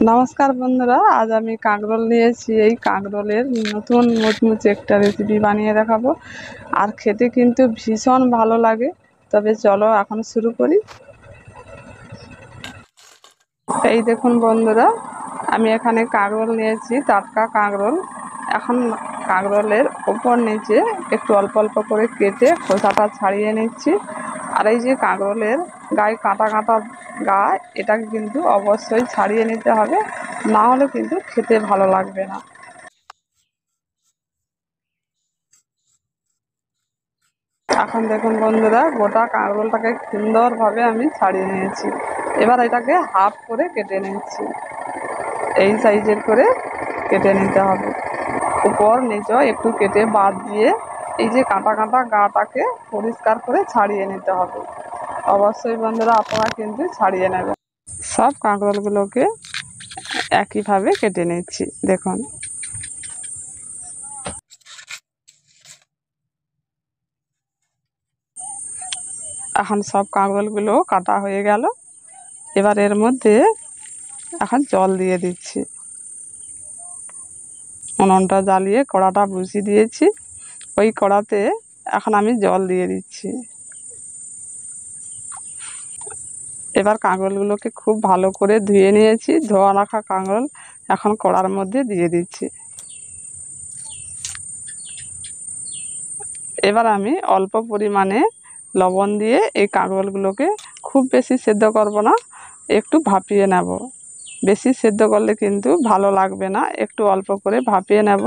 নমস্কার বন্ধুরা, আজ আমি কাঁকরোল নিয়েছি। এই কাঁকরোলের নতুন মুচমুচে একটা রেসিপি বানিয়ে দেখাবো। আর খেতে কিন্তু ভীষণ ভালো লাগে। তবে চলো এখন শুরু করি। এই দেখুন বন্ধুরা, আমি এখানে কাঁকরোল নিয়েছি, টাটকা কাঁকরোল। এখন কাঁকরোলের ওপর নিচে একটু অল্প অল্প করে কেটে খোসাটা ছাড়িয়ে নিচ্ছি। আর এই যে কাঁকরোলের গায়ে কাঁটা কাঁটা গা, এটাকে কিন্তু অবশ্যই ছাড়িয়ে নিতে হবে, না হলে কিন্তু খেতে ভালো লাগবে না। এখন দেখুন বন্ধুরা, গোটা কাঁকরোলটাকে সুন্দরভাবে আমি ছাড়িয়ে নিয়েছি। এবার এটাকে হাফ করে কেটে নিচ্ছি। এই সাইজের করে কেটে নিতে হবে। উপর নিচ একটু কেটে বাদ দিয়ে এই যে কাঁটা কাঁটা গাটাকে পরিষ্কার করে ছাড়িয়ে নিতে হবে। অবশ্যই বন্ধুরা আপনারা কিন্তু ছাড়িয়ে নেবেন। সব কাঁকরোলগুলোকে একইভাবে কেটে নিচ্ছি। দেখুন, এখন সব কাঁকরোলগুলো কাটা হয়ে গেল। এবার এর মধ্যে এখন জল দিয়ে দিচ্ছি। উনুনটা জ্বালিয়ে কড়াটা বসিয়ে দিয়েছি। ওই কড়াতে এখন আমি জল দিয়ে দিচ্ছি। এবার কাঁকরোলগুলোকে খুব ভালো করে ধুয়ে নিয়েছি। ধোয়া রাখা কাঁকরোল এখন কড়ার মধ্যে দিয়ে দিচ্ছি। এবার আমি অল্প পরিমাণে লবণ দিয়ে এই কাঁকরোলগুলোকে, খুব বেশি সেদ্ধ করব না, একটু ভাপিয়ে নেব। বেশি সেদ্ধ করলে কিন্তু ভালো লাগবে না, একটু অল্প করে ভাপিয়ে নেব।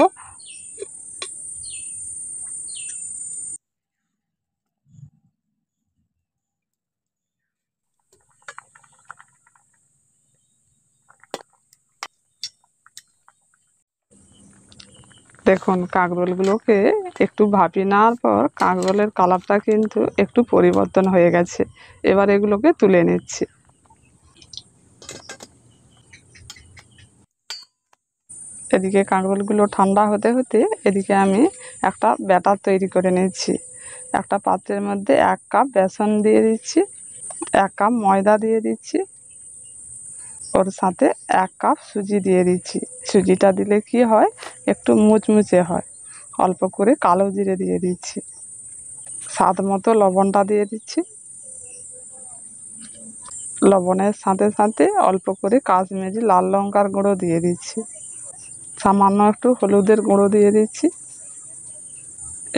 দেখুন, কাঁকরোলগুলোকে একটু ভাপিয়ে নেওয়ার পর কাঁকরোলের কালারটা কিন্তু একটু পরিবর্তন হয়ে গেছে। এবার এগুলোকে তুলে নিচ্ছি। এদিকে কাঁকরোলগুলো ঠান্ডা হতে হতে এদিকে আমি একটা ব্যাটার তৈরি করে নিচ্ছি। একটা পাত্রের মধ্যে 1 কাপ বেসন দিয়ে দিচ্ছি, 1 কাপ ময়দা দিয়ে দিচ্ছি, ওর সাথে 1 কাপ সুজি দিয়ে দিচ্ছি। সুজিটা দিলে কি হয়, একটু মুচমুচে হয়। অল্প করে কালো জিরে দিয়ে দিচ্ছি, স্বাদ মতো লবণটা দিয়ে দিচ্ছি। লবণের সাথে সাথে অল্প করে কাশ্মীরি লাল লঙ্কার গুঁড়ো দিয়ে দিচ্ছি, সামান্য একটু হলুদের গুঁড়ো দিয়ে দিচ্ছি।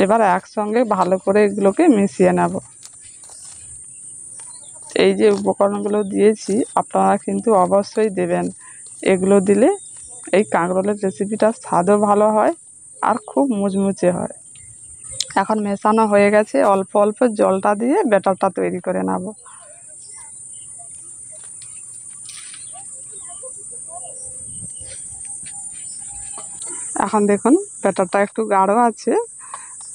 এবার একসঙ্গে ভালো করে এগুলোকে মিশিয়ে নেব। এই যে উপকরণগুলো দিয়েছি আপনারা কিন্তু অবশ্যই দেবেন। এগুলো দিলে এই কাঁকরোলের রেসিপিটার স্বাদও ভালো হয় আর খুব মুচমুচে হয়। এখন মেশানো হয়ে গেছে, অল্প অল্প জলটা দিয়ে ব্যাটারটা তৈরি করে নেব। এখন দেখুন ব্যাটারটা একটু গাঢ় আছে,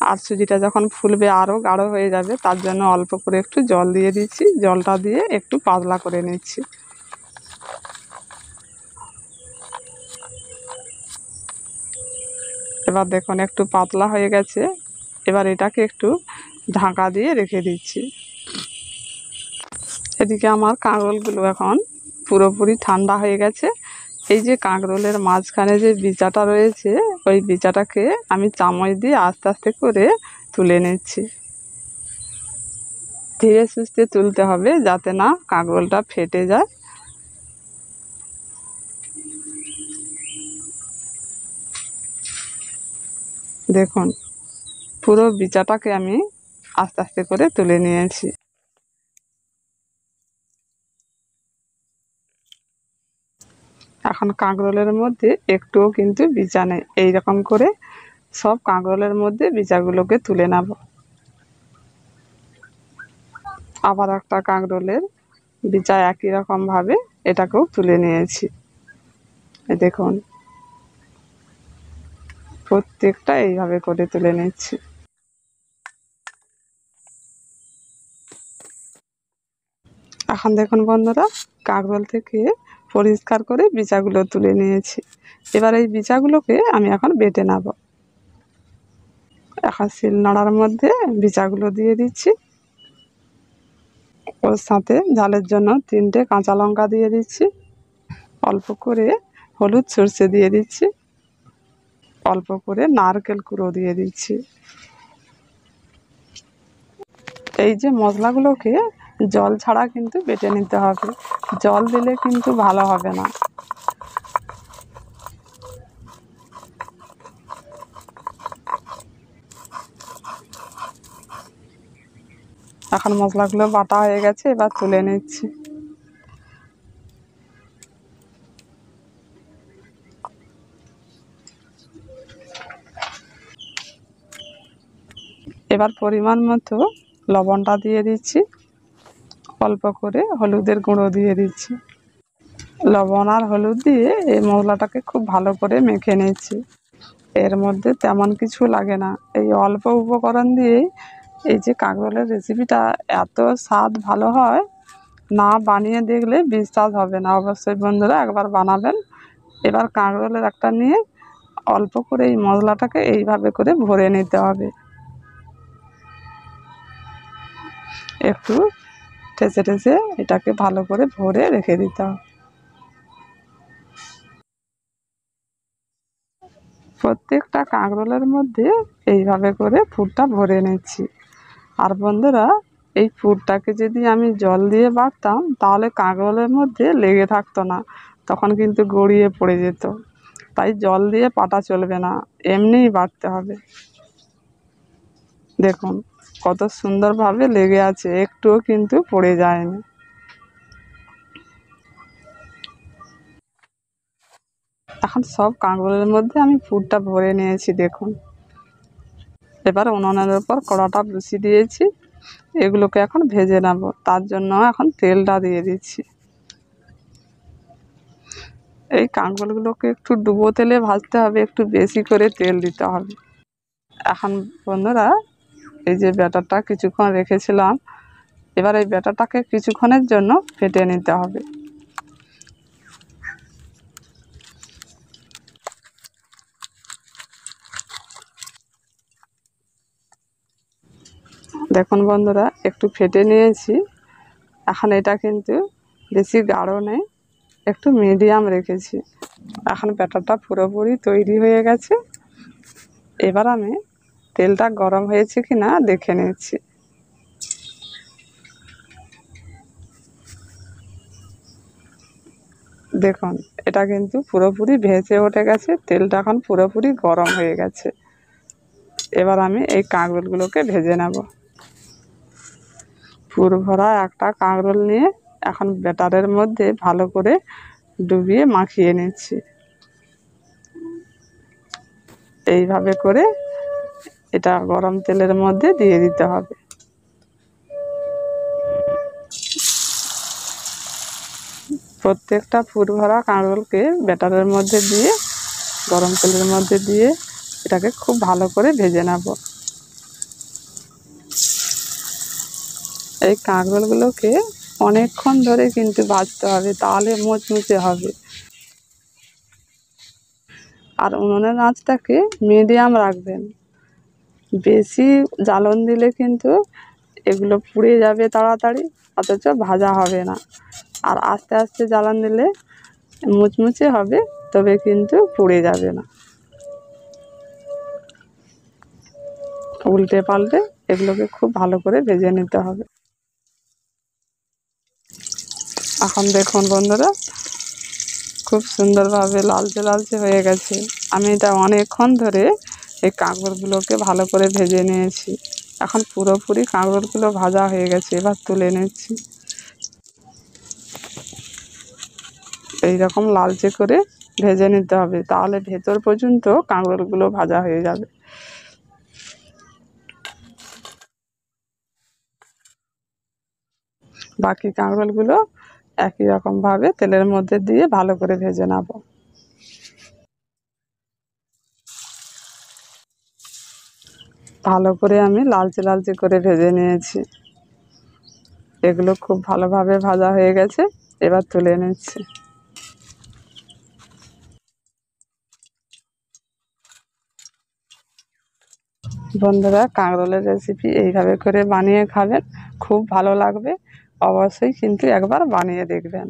আর সুজিটা যখন ফুলবে আরও গাঢ় হয়ে যাবে, তার জন্য অল্প করে একটু জল দিয়ে দিচ্ছি। জলটা দিয়ে একটু পাতলা করে নিচ্ছি। এবার দেখুন একটু পাতলা হয়ে গেছে। এবার এটাকে একটু ঢাকা দিয়ে রেখে দিচ্ছি। এদিকে আমার কাঁকরোলগুলো এখন পুরোপুরি ঠান্ডা হয়ে গেছে। এই যে কাঁকরোলের মাঝখানে যে বিচাটা রয়েছে, ওই বিচাটাকে আমি চামচ দিয়ে আস্তে আস্তে করে তুলে নিচ্ছি। ধীরে সুস্থে তুলতে হবে যাতে না কাঁকরোলটা ফেটে যায়। দেখুন, পুরো বিচাটাকে আমি আস্তে আস্তে করে তুলে নিয়েছি। এখন কাঁকরোলের মধ্যে একটুও কিন্তু বিচা নেই। এইরকম করে সব কাঁকরোলের মধ্যে বিচাগুলোকে তুলে নেব। আবার একটা কাঁকরোলের বিচা একই রকমভাবে এটাকেও তুলে নিয়েছি। দেখুন, প্রত্যেকটা এইভাবে করে তুলে নিচ্ছি। এখন দেখুন বন্ধুরা, কাঁকরোল থেকে পরিষ্কার করে বিচাগুলো তুলে নিয়েছি। এবার এই বিচাগুলোকে আমি এখন বেটে নেব। এখন শিলনোড়ার মধ্যে বিচাগুলো দিয়ে দিচ্ছি। ওর সাথে ঝালের জন্য 3টে কাঁচা লঙ্কা দিয়ে দিচ্ছি। অল্প করে হলুদ সর্ষে দিয়ে দিচ্ছি, অল্প করে নারকেল কুড়ো দিয়ে দিচ্ছি। এই যে মশলাগুলোকে জল ছাড়া কিন্তু বেটে নিতে হবে, জল দিলে কিন্তু ভালো হবে না। এখন মশলাগুলো বাটা হয়ে গেছে, এবার তুলে নিচ্ছি। এবার পরিমাণ মতো লবণটা দিয়ে দিচ্ছি, অল্প করে হলুদের গুঁড়ো দিয়ে দিচ্ছি। লবণ আর হলুদ দিয়ে এই মশলাটাকে খুব ভালো করে মেখে নিচ্ছি। এর মধ্যে তেমন কিছু লাগে না, এই অল্প উপকরণ দিয়েই এই যে কাঁকরোলের রেসিপিটা এত স্বাদ ভালো হয়, না বানিয়ে দেখলে বিশ্বাস হবে না। অবশ্যই বন্ধুরা একবার বানাবেন। এবার কাঁকরোলের একটা নিয়ে অল্প করে এই মশলাটাকে এইভাবে করে ভরে নিতে হবে, একটু ঠেসে ঠেসে এটাকে ভালো করে ভরে রেখে দিতে হবে। প্রত্যেকটা কাঁকরোলের মধ্যে এইভাবে করে পুরটা ভরে নিচ্ছি। আর বন্ধুরা, এই পুরটাকে যদি আমি জল দিয়ে বাটতাম তাহলে কাঁকরোলের মধ্যে লেগে থাকতো না, তখন কিন্তু গড়িয়ে পড়ে যেত। তাই জল দিয়ে বাটা চলবে না, এমনিই বাটতে হবে। দেখুন কত সুন্দরভাবে লেগে আছে, একটুও কিন্তু পড়ে যায়নি। এখন সব কাঁকরোলের মধ্যে আমি পুরটা ভরে নিয়েছি দেখুন। এবার উনুনের উপর কড়াটা বসিয়ে দিয়েছি, এগুলোকে এখন ভেজে নেব। তার জন্য এখন তেলটা দিয়ে দিচ্ছি। এই কাঁকরোলগুলোকে একটু ডুবো তেলে ভাজতে হবে, একটু বেশি করে তেল দিতে হবে। এখন বন্ধুরা, এই যে ব্যাটারটা কিছুক্ষণ রেখেছিলাম, এবার এই ব্যাটারটাকে কিছুক্ষণের জন্য ফেটে নিতে হবে। দেখুন বন্ধুরা, একটু ফেটে নিয়েছি। এখন এটা কিন্তু বেশি গাঢ় নেই, একটু মিডিয়াম রেখেছি। এখন ব্যাটারটা পুরোপুরি তৈরি হয়ে গেছে। এবার আমি তেলটা গরম হয়েছে কি না দেখে নিচ্ছি। দেখুন এটা কিন্তু পুরোপুরি ভেজে উঠে গেছে, তেলটা এখন পুরোপুরি গরম হয়ে গেছে। এবার আমি এই কাঁকরোলগুলোকে ভেজে নেব। পুর ভরা একটা কাঁকরোল নিয়ে এখন ব্যাটারের মধ্যে ভালো করে ডুবিয়ে মাখিয়ে নিচ্ছি। এইভাবে করে এটা গরম তেলের মধ্যে দিয়ে দিতে হবে। প্রত্যেকটা পুর ভরা কাঁকরোলকে ব্যাটারের মধ্যে দিয়ে গরম তেলের মধ্যে দিয়ে এটাকে খুব ভালো করে ভেজে নেব। এই কাঁকরোলগুলোকে অনেকক্ষণ ধরে কিন্তু ভাজতে হবে, তাহলে মুচমুচে হবে। আর উনুনের আঁচটাকে মিডিয়াম রাখবেন, বেশি জ্বালন দিলে কিন্তু এগুলো পুড়ে যাবে তাড়াতাড়ি, অথচ ভাজা হবে না। আর আস্তে আস্তে জ্বালান দিলে মুচমুচে হবে, তবে কিন্তু পুড়ে যাবে না। উল্টে পাল্টে এগুলোকে খুব ভালো করে ভেজে নিতে হবে। এখন দেখুন বন্ধুরা, খুব সুন্দরভাবে লালচে লালচে হয়ে গেছে। আমি এটা অনেকক্ষণ ধরে এই কাঁকরোলগুলোকে ভালো করে ভেজে নিয়েছি। এখন পুরোপুরি কাঁকরোলগুলো ভাজা হয়ে গেছে, এবার তুলে নিচ্ছি। এই রকম লালচে করে ভেজে নিতে হবে, তাহলে ভেতর পর্যন্ত কাঁকরোলগুলো ভাজা হয়ে যাবে। বাকি কাঁকরোলগুলো একই রকমভাবে তেলের মধ্যে দিয়ে ভালো করে ভেজে নেব। ভালো করে আমি লালচে লালচে করে ভেজে নিয়েছি, এগুলো খুব ভালোভাবে ভাজা হয়ে গেছে। এবার তুলে নিচ্ছি। বন্ধুরা, কাঁকরোলের রেসিপি এইভাবে করে বানিয়ে খাবেন, খুব ভালো লাগবে। অবশ্যই কিন্তু একবার বানিয়ে দেখবেন।